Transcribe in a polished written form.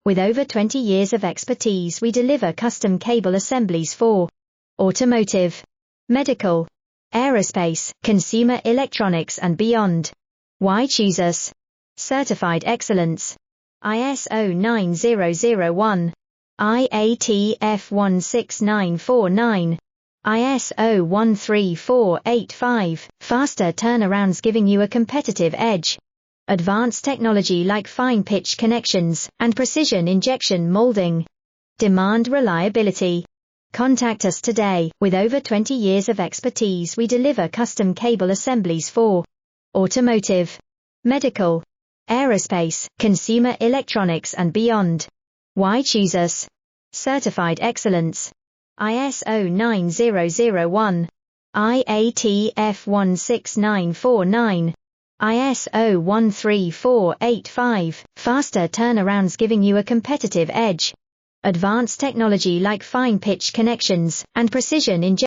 With over 20 years of expertise, we deliver custom cable assemblies for automotive, medical, aerospace, consumer electronics and beyond. Why choose us? Certified excellence. ISO 9001, IATF 16949, ISO 13485, faster turnarounds giving you a competitive edge. Advanced technology like fine pitch connections and precision injection molding. Demand reliability. Contact us today. With over 20 years of expertise, we deliver custom cable assemblies for automotive, medical, aerospace, consumer electronics and beyond. Why choose us? Certified excellence. ISO 9001, IATF 16949, ISO 13485, faster turnarounds giving you a competitive edge. Advanced technology like fine pitch connections and precision injection